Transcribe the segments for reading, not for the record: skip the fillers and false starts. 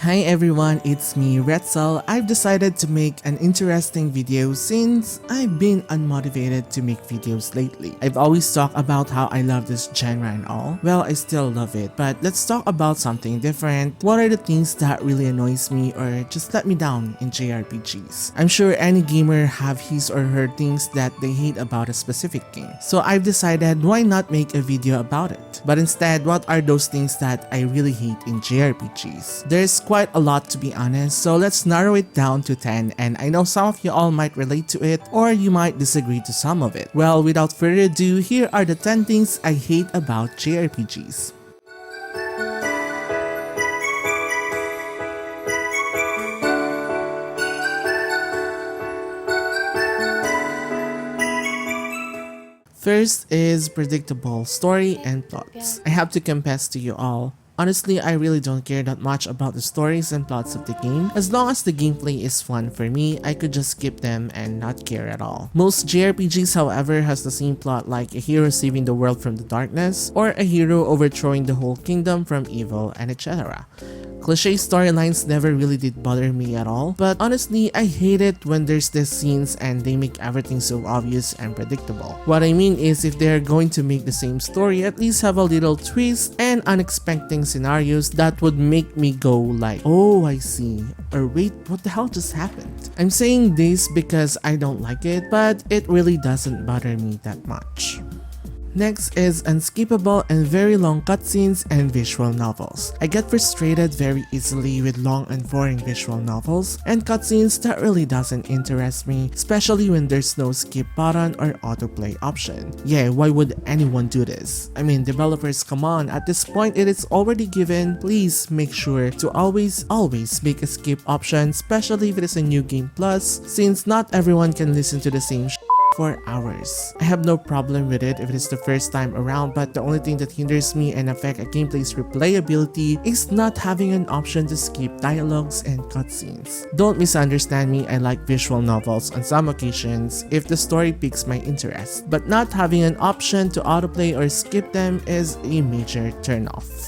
Hi everyone, it's me, Retzel. I've decided to make an interesting video since I've been unmotivated to make videos lately. I've always talked about how I love this genre and all. Well, I still love it, but let's talk about something different. What are the things that really annoys me or just let me down in JRPGs? I'm sure any gamer have his or her things that they hate about a specific game. So I've decided why not make a video about it. But instead, what are those things that I really hate in JRPGs? There's quite a lot to be honest, so let's narrow it down to 10, and I know some of you all might relate to it or you might disagree to some of it. Well, without further ado, here are the 10 things I hate about JRPGs. First is predictable story and plots. I have to confess to you all, honestly, I really don't care that much about the stories and plots of the game. As long as the gameplay is fun for me, I could just skip them and not care at all. Most JRPGs, however, has the same plot like a hero saving the world from the darkness, or a hero overthrowing the whole kingdom from evil, and etc. Cliché storylines never really did bother me at all, but honestly, I hate it when there's these scenes and they make everything so obvious and predictable. What I mean is, if they're going to make the same story, at least have a little twist and unexpected scenarios that would make me go like, oh, I see, or wait, what the hell just happened? I'm saying this because I don't like it, but it really doesn't bother me that much. Next is unskippable and very long cutscenes and visual novels. I get frustrated very easily with long and boring visual novels and cutscenes that really doesn't interest me, especially when there's no skip button or autoplay option. Yeah, why would anyone do this? I mean, developers, come on, at this point it is already given. Please make sure to always make a skip option, especially if it is a new game plus, since not everyone can listen to the same for hours. I have no problem with it if it is the first time around, but the only thing that hinders me and affect a gameplay's replayability is not having an option to skip dialogues and cutscenes. Don't misunderstand me, I like visual novels on some occasions if the story piques my interest, but not having an option to autoplay or skip them is a major turnoff.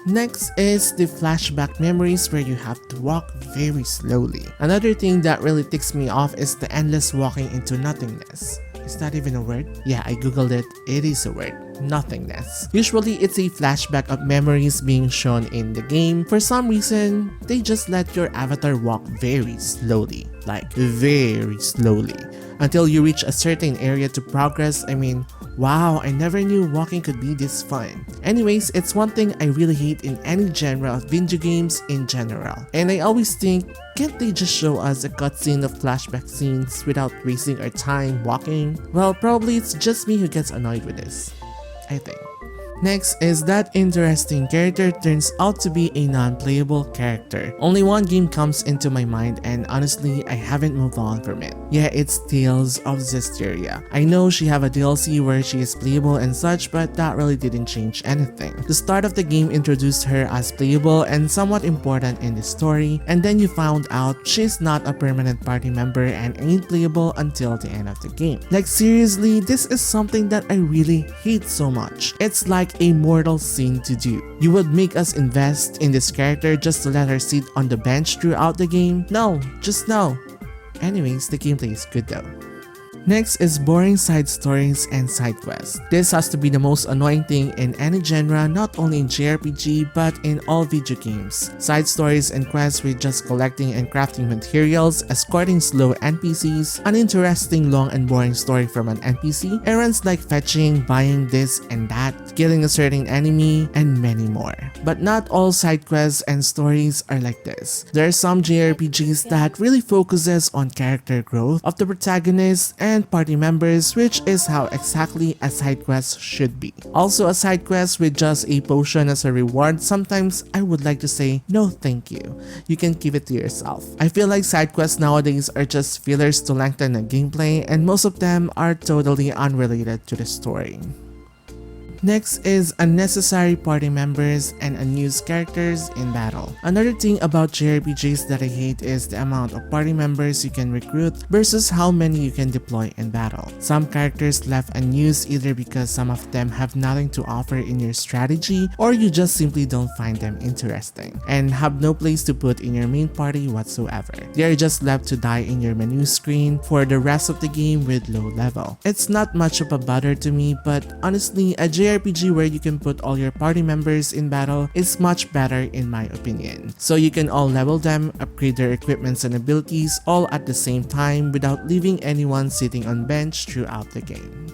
Next is the flashback memories where you have to walk very slowly. Another thing that really ticks me off is the endless walking into nothingness. Is that even a word? Yeah, I googled it. It is a word. Nothingness. Usually it's a flashback of memories being shown in the game. For some reason, they just let your avatar walk very slowly. Like very slowly. Until you reach a certain area to progress. I mean, wow, I never knew walking could be this fun. Anyways, it's one thing I really hate in any genre of video games in general. And I always think, can't they just show us a cutscene of flashback scenes without wasting our time walking? Well, probably it's just me who gets annoyed with this, I think. Next is that interesting character turns out to be a non-playable character. Only one game comes into my mind and honestly, I haven't moved on from it. Yeah, it's Tales of Zestiria. I know she have a DLC where she is playable and such, but that really didn't change anything. The start of the game introduced her as playable and somewhat important in the story, and then you found out she's not a permanent party member and ain't playable until the end of the game. Like seriously, this is something that I really hate so much. It's like a mortal sin to do. You would make us invest in this character just to let her sit on the bench throughout the game? No, just no. Anyways, the gameplay is good though. Next is boring side stories and side quests. This has to be the most annoying thing in any genre, not only in JRPG but in all video games. Side stories and quests with just collecting and crafting materials, escorting slow NPCs, uninteresting long and boring story from an NPC, errands like fetching, buying this and that, killing a certain enemy, and many more. But not all side quests and stories are like this. There are some JRPGs that really focuses on character growth of the protagonist and party members, which is how exactly a side quest should be. Also, a side quest with just a potion as a reward, sometimes I would like to say no thank you. You can keep it to yourself. I feel like side quests nowadays are just fillers to lengthen the gameplay, and most of them are totally unrelated to the story. Next is unnecessary party members and unused characters in battle. Another thing about JRPGs that I hate is the amount of party members you can recruit versus how many you can deploy in battle. Some characters left unused either because some of them have nothing to offer in your strategy or you just simply don't find them interesting and have no place to put in your main party whatsoever. They are just left to die in your menu screen for the rest of the game with low level. It's not much of a bother to me, but honestly, a JRPG where you can put all your party members in battle is much better in my opinion. So you can all level them, upgrade their equipments and abilities all at the same time without leaving anyone sitting on bench throughout the game.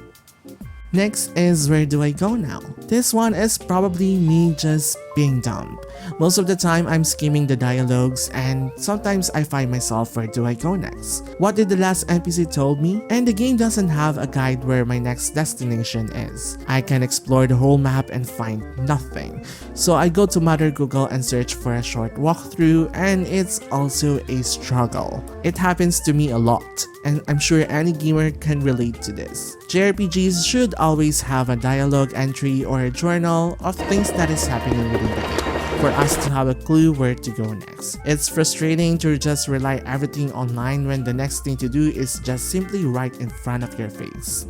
Next is where do I go now? This one is probably me just being dumb. Most of the time I'm skimming the dialogues and sometimes I find myself where do I go next? What did the last NPC told me? And the game doesn't have a guide where my next destination is. I can explore the whole map and find nothing. So I go to Mother Google and search for a short walkthrough and it's also a struggle. It happens to me a lot and I'm sure any gamer can relate to this. JRPGs should always have a dialogue entry or a journal of things that is happening within the game for us to have a clue where to go next. It's frustrating to just rely everything online when the next thing to do is just simply right in front of your face.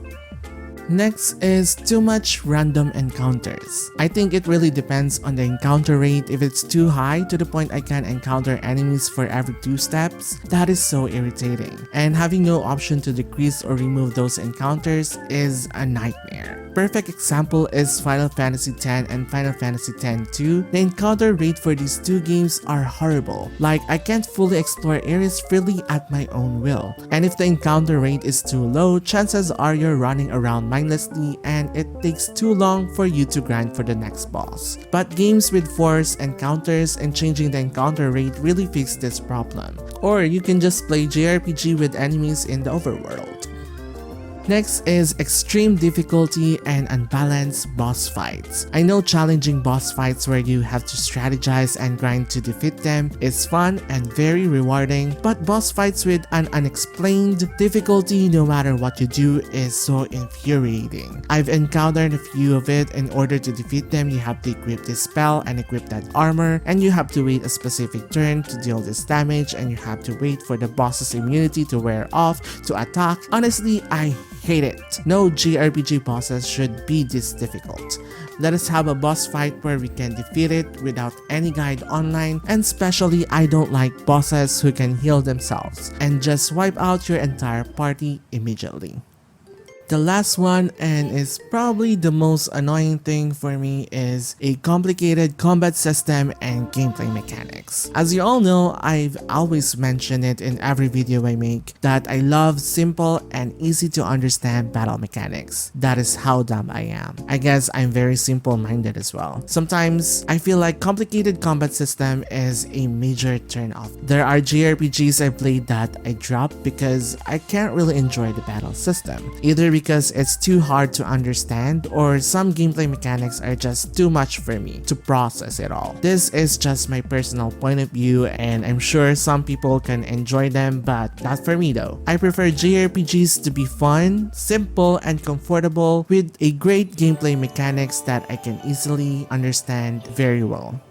Next is too much random encounters. I think it really depends on the encounter rate. If it's too high to the point I can encounter enemies for every 2 steps, that is so irritating. And having no option to decrease or remove those encounters is a nightmare. Perfect example is Final Fantasy X and Final Fantasy X-2. The encounter rate for these 2 games are horrible. Like I can't fully explore areas freely at my own will. And if the encounter rate is too low, chances are you're running around mindlessly and it takes too long for you to grind for the next boss. But games with forced encounters and changing the encounter rate really fix this problem. Or you can just play JRPG with enemies in the overworld. Next is extreme difficulty and unbalanced boss fights. I know challenging boss fights where you have to strategize and grind to defeat them is fun and very rewarding, but boss fights with an unexplained difficulty no matter what you do is so infuriating. I've encountered a few of it. In order to defeat them, you have to equip this spell and equip that armor, and you have to wait a specific turn to deal this damage, and you have to wait for the boss's immunity to wear off to attack. Honestly, I hate it. No JRPG bosses should be this difficult. Let us have a boss fight where we can defeat it without any guide online, and especially I don't like bosses who can heal themselves and just wipe out your entire party immediately. The last one, and is probably the most annoying thing for me, is a complicated combat system and gameplay mechanics. As you all know, I've always mentioned it in every video I make that I love simple and easy to understand battle mechanics. That is how dumb I am. I guess I'm very simple-minded as well. Sometimes I feel like complicated combat system is a major turn-off. There are JRPGs I played that I dropped because I can't really enjoy the battle system. Either because it's too hard to understand or some gameplay mechanics are just too much for me to process it all. This is just my personal point of view and I'm sure some people can enjoy them, but not for me though. I prefer JRPGs to be fun, simple, and comfortable with a great gameplay mechanics that I can easily understand very well.